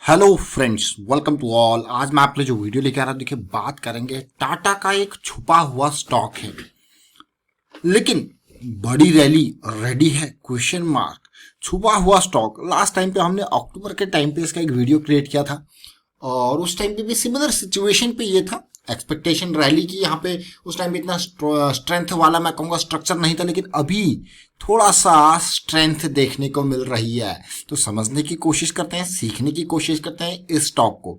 Hello friends, welcome to all. आज मैं आपके लिए जो वीडियो लेके आ रहा हूं, देखिए बात करेंगे टाटा का एक छुपा हुआ स्टॉक है, लेकिन बड़ी रैली रेडी है? Question mark. छुपा हुआ स्टॉक लास्ट टाइम पे हमने अक्टूबर के टाइम पे इसका एक वीडियो क्रिएट किया था और उस टाइम पे भी सिमिलर सिचुएशन पे ये था। एक्सपेक्टेशन रैली की यहाँ पे उस टाइम पे इतना स्ट्रेंथ वाला मैं कहूँगा स्ट्रक्चर नहीं था, लेकिन अभी थोड़ा सा स्ट्रेंथ देखने को मिल रही है। तो समझने की कोशिश करते हैं, सीखने की कोशिश करते हैं इस स्टॉक को।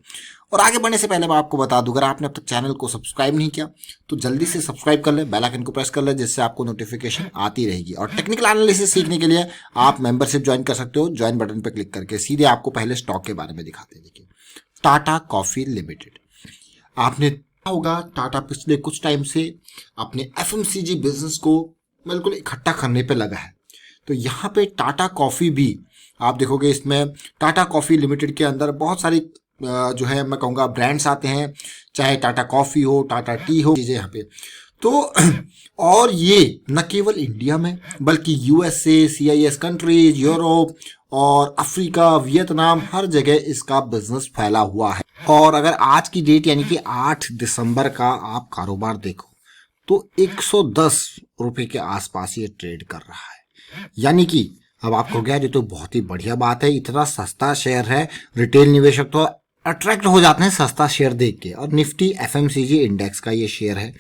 और आगे बढ़ने से पहले मैं आपको बता दूं, अगर आपने अब तक चैनल को सब्सक्राइब नहीं किया तो जल्दी से सब्सक्राइब कर ले, बेल आइकन को प्रेस कर ले, जिससे आपको नोटिफिकेशन आती रहेगी। और टेक्निकल एनालिसिस सीखने के लिए आप मेंबरशिप ज्वाइन कर सकते हो। ज्वाइन बटन पर क्लिक करके सीधे आपको पहले स्टॉक के बारे में दिखाते हैं। देखिए, टाटा कॉफी लिमिटेड। आपने होगा टाटा पिछले कुछ टाइम से अपने एफएमसीजी बिजनेस को बिल्कुल इकट्ठा करने पे लगा है। तो यहाँ पे टाटा कॉफी भी आप देखोगे, इसमें टाटा कॉफी लिमिटेड के अंदर बहुत सारी जो है मैं कहूँगा ब्रांड्स आते हैं, चाहे टाटा कॉफी हो, टाटा टी हो, चीज़ें यहाँ पे। तो और ये न केवल इंडिया में बल्कि यूएसए, सीआईएस कंट्रीज, यूरोप और अफ्रीका, वियतनाम, हर जगह इसका बिजनेस फैला हुआ है। और अगर आज की डेट यानी कि 8 दिसंबर का आप कारोबार देखो तो 110 रुपए के आसपास ये ट्रेड कर रहा है। यानी कि अब आपको क्या, ये तो बहुत ही बढ़िया बात है, इतना सस्ता शेयर है। रिटेल निवेशक तो अट्रैक्ट हो जाते हैं सस्ता शेयर देख के। और निफ्टी एफएमसीजी इंडेक्स का ये शेयर है।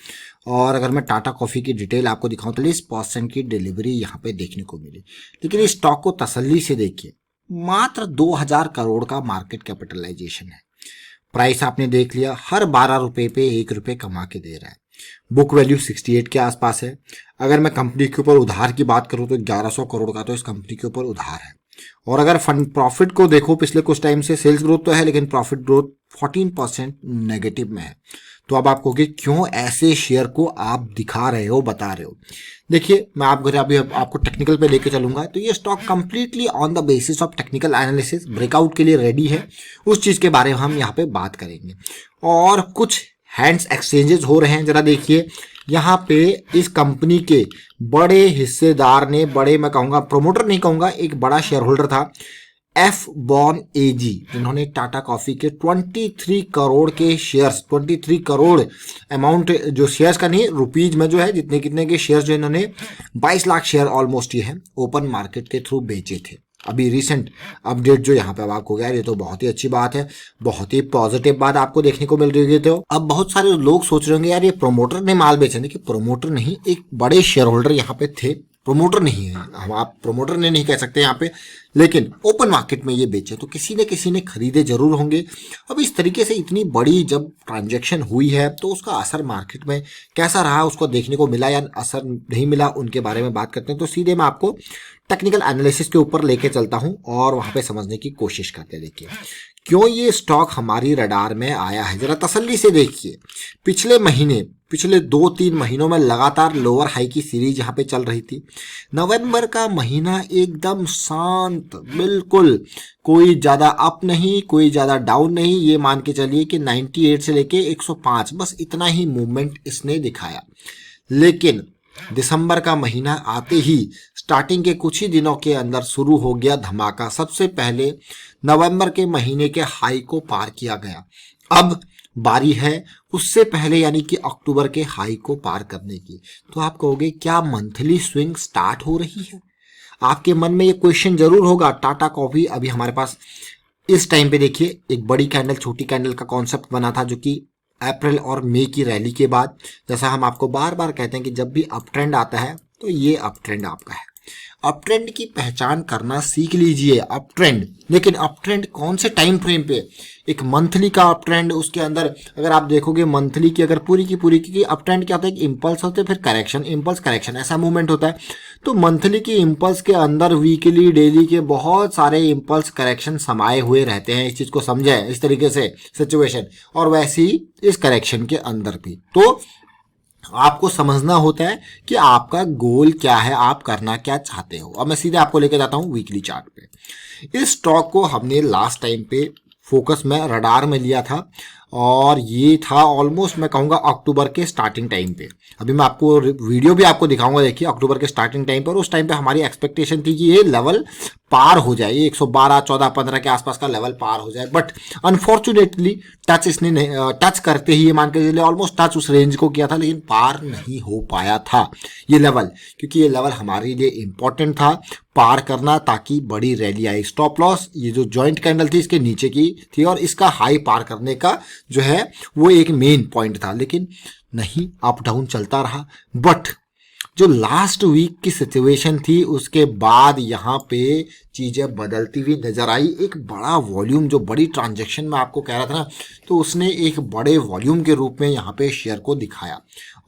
और अगर मैं टाटा कॉफी की डिटेल आपको दिखाऊं तो 40% की डिलीवरी यहाँ पे देखने को मिली। लेकिन इस स्टॉक को तसल्ली से देखिए, मात्र 2000 करोड़ का मार्केट कैपिटलाइजेशन है। प्राइस आपने देख लिया, हर 12 रुपए पे 1 रुपए कमा के दे रहा है। बुक वैल्यू 68 के आसपास है। अगर मैं कंपनी के ऊपर उधार की बात करूं तो 1100 करोड़ का तो इस कंपनी के ऊपर उधार है। और अगर फंड प्रॉफिट को देखो, पिछले कुछ टाइम से सेल्स ग्रोथ तो है लेकिन प्रॉफिट ग्रोथ 14% नेगेटिव में है। तो अब आप कहोगे क्यों ऐसे शेयर को आप दिखा रहे हो, बता रहे हो? देखिए, मैं अभी आपको टेक्निकल पे लेके चलूंगा। तो ये stock completely on the basis of technical analysis breakout के लिए रेडी है। उस चीज के बारे में हम यहाँ पे बात करेंगे। और कुछ हैंड्स एक्सचेंजेस हो रहे हैं, जरा देखिए। यहाँ पे इस कंपनी के बड़े हिस्सेदार ने, बड़े मैं कहूंगा प्रोमोटर नहीं कहूंगा, एक बड़ा शेयर होल्डर था एफ बॉन एजी, जिन्होंने टाटा कॉफी के 23 करोड़ के शेयर्स, 23 करोड़ अमाउंट जो शेयर्स का नहीं, रुपीज में जो है जितने कितने के शेयर्स जो इन्होंने 22 लाख शेयर ऑलमोस्ट ये है ओपन मार्केट के थ्रू बेचे थे। अभी रिसेंट अपडेट जो यहाँ पे अब आपको गया, ये तो बहुत ही अच्छी बात है, बहुत ही पॉजिटिव बात आपको देखने को मिल रही है। तो अब बहुत सारे लोग सोच रहे होंगे यार ये प्रोमोटर ने माल बेचा। देखिए, प्रोमोटर नहीं, एक बड़े शेयर होल्डर यहाँ पे थे, प्रोमोटर नहीं है। हम आप प्रोमोटर ने नहीं कह सकते यहाँ पे, लेकिन ओपन मार्केट में ये बेचे तो किसी ने खरीदे जरूर होंगे। अब इस तरीके से इतनी बड़ी जब ट्रांजैक्शन हुई है तो उसका असर मार्केट में कैसा रहा, उसको देखने को मिला या असर नहीं मिला, उनके बारे में बात करते हैं। तो सीधे मैं आपको टेक्निकल एनालिसिस के ऊपर लेके चलता हूं और वहां पे समझने की कोशिश करते हैं। देखिए, क्यों ये स्टॉक हमारी रडार में आया है, जरा तसल्ली से देखिए। पिछले 2-3 महीनों में लगातार लोअर हाई की सीरीज यहाँ पे चल रही थी। नवंबर का महीना एकदम शांत, बिल्कुल कोई ज्यादा अप नहीं, कोई ज्यादा डाउन नहीं। ये मान के चलिए कि 98 से लेके 105, बस इतना ही मूवमेंट इसने दिखाया। लेकिन दिसंबर का महीना आते ही स्टार्टिंग के कुछ ही दिनों के अंदर शुरू हो गया धमाका। सबसे पहले नवंबर के महीने के हाई को पार किया गया। अब बारी है उससे पहले यानी कि अक्टूबर के हाई को पार करने की। तो आप कहोगे क्या मंथली स्विंग स्टार्ट हो रही है? आपके मन में ये क्वेश्चन जरूर होगा। टाटा कॉफी अभी हमारे पास इस टाइम पे देखिए, एक बड़ी कैंडल छोटी कैंडल का कॉन्सेप्ट बना था, जो कि अप्रैल और मई की रैली के बाद, जैसा हम आपको बार बार कहते हैं कि जब भी अप ट्रेंड आता है तो ये अप ट्रेंड आपका है। अप ट्रेंड की पहचान करना सीख लीजिए। अप ट्रेंड, लेकिन अप ट्रेंड कौन से टाइम फ्रेम पे? एक मंथली का अप ट्रेंड, उसके अंदर अगर आप देखोगे मंथली की अगर पूरी की अप ट्रेंड क्या होता है, इम्पल्स होते हैं, फिर करेक्शन, इम्पल्स करेक्शन, ऐसा मूवमेंट होता है। तो मंथली की इम्पल्स के अंदर वीकली, डेली के बहुत सारे इम्पल्स करेक्शन समाये हुए रहते हैं। इस चीज को समझे इस तरीके से सिचुएशन, और वैसे ही इस करेक्शन के अंदर भी। तो आपको समझना होता है कि आपका गोल क्या है, आप करना क्या चाहते हो। अब मैं सीधे आपको लेके जाता हूं वीकली चार्ट पे। इस स्टॉक को हमने लास्ट टाइम पे फोकस में, रडार में लिया था और ये था ऑलमोस्ट मैं कहूँगा अक्टूबर के स्टार्टिंग टाइम पे। अभी मैं आपको वीडियो भी आपको दिखाऊंगा, देखिए अक्टूबर के स्टार्टिंग टाइम पर। उस टाइम पे हमारी एक्सपेक्टेशन थी कि ये लेवल पार हो जाए, ये 112, 14, 15 के आसपास का लेवल पार हो जाए, बट अनफॉर्चुनेटली टच इसने नहीं, टच करते ही ये मान के चलिए ऑलमोस्ट टच उस रेंज को किया था, लेकिन पार नहीं हो पाया था ये लेवल, क्योंकि ये लेवल हमारे लिए इंपॉर्टेंट था पार करना, ताकि बड़ी रैली आई। स्टॉप लॉस ये जो जॉइंट कैंडल थी इसके नीचे की थी और इसका हाई पार करने का जो है वो एक मेन पॉइंट था, लेकिन नहीं, अप डाउन चलता रहा। बट जो लास्ट वीक की सिचुएशन थी उसके बाद यहाँ पे चीज़ें बदलती हुई नजर आई। एक बड़ा वॉल्यूम, जो बड़ी ट्रांजैक्शन में आपको कह रहा था ना, तो उसने एक बड़े वॉल्यूम के रूप में यहाँ पे शेयर को दिखाया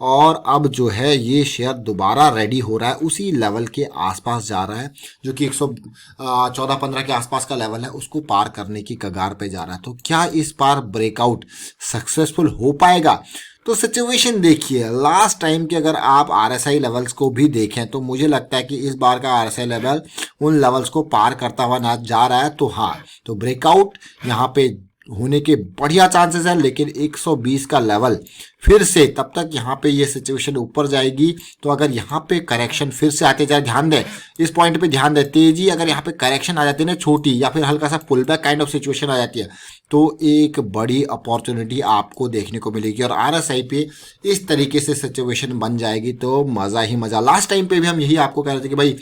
और अब जो है ये शेयर दोबारा रेडी हो रहा है, उसी लेवल के आसपास जा रहा है जो कि 114-15 के आसपास का लेवल है, उसको पार करने की कगार पे जा रहा है। तो क्या इस बार ब्रेकआउट सक्सेसफुल हो पाएगा? तो सिचुएशन देखिए, लास्ट टाइम के अगर आप आरएसआई लेवल्स को भी देखें तो मुझे लगता है कि इस बार का आरएसआई लेवल उन लेवल्स को पार करता हुआ ना जा रहा है। तो हाँ, तो ब्रेकआउट यहाँ पे होने के बढ़िया चांसेस है, लेकिन 120 का लेवल फिर से, तब तक यहाँ पे ये सिचुएशन ऊपर जाएगी। तो अगर यहाँ पे करेक्शन फिर से आते जाए, ध्यान दें इस पॉइंट पे, ध्यान दें, तेजी अगर यहाँ पे करेक्शन आ जाती है ना छोटी, या फिर हल्का सा pull back kind of situation आ जाती है, तो एक बड़ी अपॉर्चुनिटी आपको देखने को मिलेगी और आरएसआई पे इस तरीके से सिचुएशन बन जाएगी तो मजा ही मजा। लास्ट टाइम पे भी हम यही आपको कह रहे थे कि भाई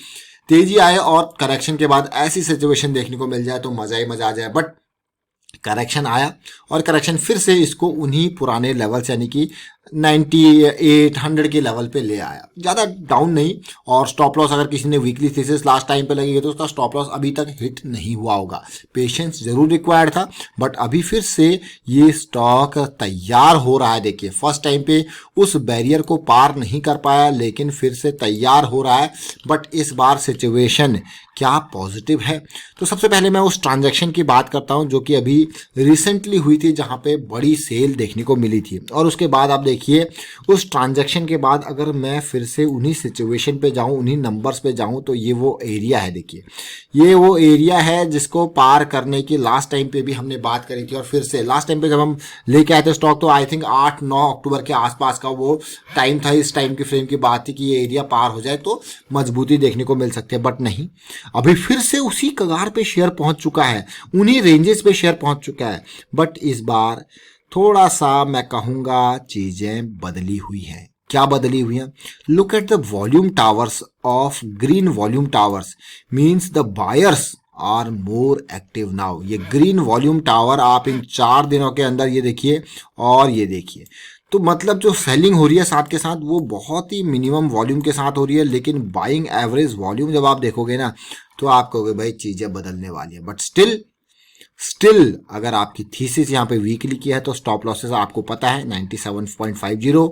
तेजी आए और करेक्शन के बाद ऐसी सिचुएशन देखने को मिल जाए तो मजा ही मजा आ जाए, बट करेक्शन आया और करेक्शन फिर से इसको उन्हीं पुराने लेवल से यानी कि 9800 के लेवल पे ले आया, ज़्यादा डाउन नहीं। और स्टॉप लॉस अगर किसी ने वीकली थीसिस लास्ट टाइम पे लगी है तो उसका स्टॉप लॉस अभी तक हिट नहीं हुआ होगा। पेशेंस जरूर रिक्वायर्ड था, बट अभी फिर से ये स्टॉक तैयार हो रहा है। देखिए फर्स्ट टाइम पे उस बैरियर को पार नहीं कर पाया, लेकिन फिर से तैयार हो रहा है। बट इस बार सिचुएशन क्या पॉजिटिव है? तो सबसे पहले मैं उस ट्रांजैक्शन की बात करता हूं जो कि अभी रिसेंटली हुई थी, जहां पे बड़ी सेल देखने को मिली थी। और उसके बाद आप देखिए उस ट्रांजैक्शन के बाद अगर मैं फिर से उन्हीं सिचुएशन पे जाऊं, उन्हीं नंबर्स पे जाऊं, तो ये वो एरिया है। देखिए ये वो एरिया है जिसको पार करने की लास्ट टाइम पे भी हमने बात करी थी। और फिर से लास्ट टाइम पे जब हम लेके आए थे स्टॉक, तो आई थिंक 8-9 अक्टूबर के आसपास का वो टाइम था। इस टाइम की फ्रेम की बात थी कि ये एरिया पार हो जाए तो मजबूती देखने को मिल सकती है, बट नहीं, अभी फिर से उसी कगार पे शेयर पहुंच चुका है, उन्हीं रेंजेस पे शेयर पहुंच चुका है। बट इस बार थोड़ा सा मैं कहूंगा चीजें बदली हुई हैं। क्या बदली हुई है? Look at the volume towers of green volume towers, means the buyers are more active now. ये ग्रीन वॉल्यूम टावर आप इन 4 दिनों के अंदर ये देखिए और ये देखिए, तो मतलब जो सेलिंग हो रही है साथ के साथ वो बहुत ही मिनिमम वॉल्यूम के साथ हो रही है, लेकिन बाइंग एवरेज वॉल्यूम जब आप देखोगे ना तो आप कहोगे भाई चीजें बदलने वाली है। बट स्टिल अगर आपकी थीसिस यहाँ पे वीकली की है तो स्टॉप लॉसेस आपको पता है 97.50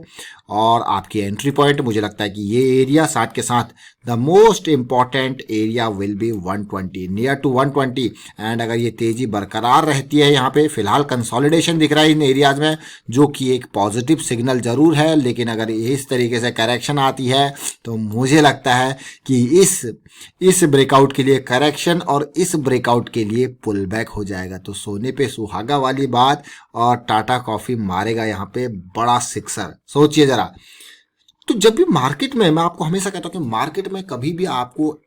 और आपकी एंट्री पॉइंट मुझे लगता है कि ये एरिया, साथ के साथ the most important area will be 120, near to 120। And अगर ये तेजी बरकरार रहती है, यहाँ पे फिलहाल कंसोलिडेशन दिख रहा है इन एरियाज में, जो कि एक पॉजिटिव सिग्नल जरूर है, लेकिन अगर इस तरीके से करेक्शन आती है तो मुझे लगता है कि इस ब्रेकआउट के लिए करेक्शन और इस ब्रेकआउट के लिए पुल बैक हो जाएगा। तो सोने पे सुहागा वाली बात, और टाटा कॉफी मारेगा यहाँ पे बड़ा सिक्सर। सोचिए जरा, तो जब भी मार्केट में, मैं आपको हमेशा कहता हूँ कि मार्केट में कभी भी आपको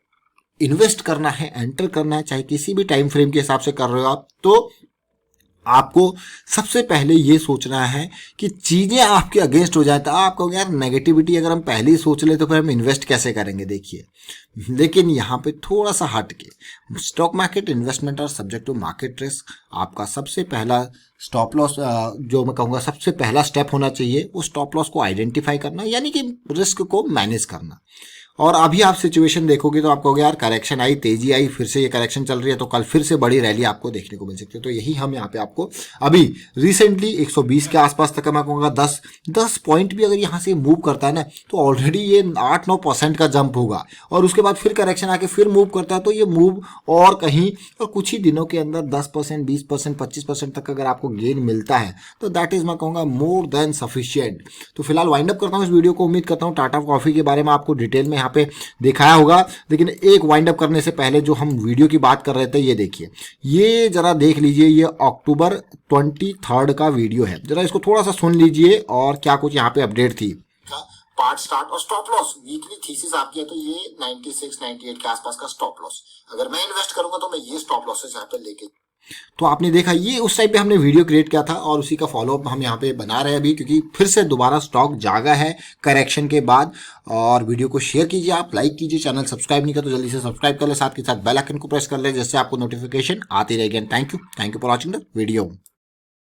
इन्वेस्ट करना है, एंटर करना है, चाहे किसी भी टाइम फ्रेम के हिसाब से कर रहे हो आप, तो आपको सबसे पहले ये सोचना है कि चीजें आपके अगेंस्ट हो जाए। तो आप कहोगे यार नेगेटिविटी अगर हम पहले ही सोच ले तो फिर हम इन्वेस्ट कैसे करेंगे? देखिए, लेकिन यहाँ पे थोड़ा सा हट के, स्टॉक मार्केट इन्वेस्टमेंट और सब्जेक्ट टू मार्केट रिस्क, आपका सबसे पहला स्टॉप लॉस, जो मैं कहूँगा सबसे पहला स्टेप होना चाहिए, वो स्टॉप लॉस को आइडेंटिफाई करना, यानी कि रिस्क को मैनेज करना। और अभी आप सिचुएशन देखोगे तो आप कहोगे यार करेक्शन आई, तेजी आई, फिर से ये करेक्शन चल रही है, तो कल फिर से बड़ी रैली आपको देखने को मिल सकती है। तो यही हम यहाँ पे आपको अभी रिसेंटली 120 के आसपास तक मैं कहूँगा 10 पॉइंट भी अगर यहाँ से मूव करता है ना, तो ऑलरेडी ये 8-9% का जंप होगा। और उसके बाद फिर करेक्शन आके फिर मूव करता है, तो ये मूव और कहीं और कुछ ही दिनों के अंदर 10%, 20%, 25% तक अगर आपको गेन मिलता है तो दैट इज मैं कहूँगा मोर देन सफिशियंट। तो फिलहाल वाइंड अप करता हूँ इस वीडियो को। उम्मीद करता हूँ टाटा कॉफी के बारे में आपको डिटेल में यहाँ पे दिखाया होगा, लेकिन एक वाइंड अप करने से पहले जो हम वीडियो की बात कर रहे थे, ये देखिए, ये जरा देख लीजिए, ये अक्टूबर 23 का वीडियो है, जरा इसको थोड़ा सा सुन लीजिए और क्या कुछ यहाँ पे अपडेट थी। पार्ट स्टार्ट और स्टॉप लॉस वीकली थीसिस आपकी है, तो ये 96 98 के आसपास का स्टॉप लॉस, अगर मैं इन्वेस्ट करूंगा तो मैं ये स्टॉप लॉसेस यहाँ पे लेके। तो आपने देखा, ये उस टाइम पे हमने वीडियो क्रिएट किया था और उसी का फॉलोअप हम यहाँ पे बना रहे हैं अभी, क्योंकि फिर से दोबारा स्टॉक जागा है करेक्शन के बाद। और वीडियो को शेयर कीजिए, आप लाइक कीजिए, चैनल सब्सक्राइब नहीं किया तो जल्दी से सब्सक्राइब कर ले, साथ के साथ बेल आइकन को प्रेस कर ले, जिससे आपको नोटिफिकेशन आती रहेगी। Thank you for watching the video.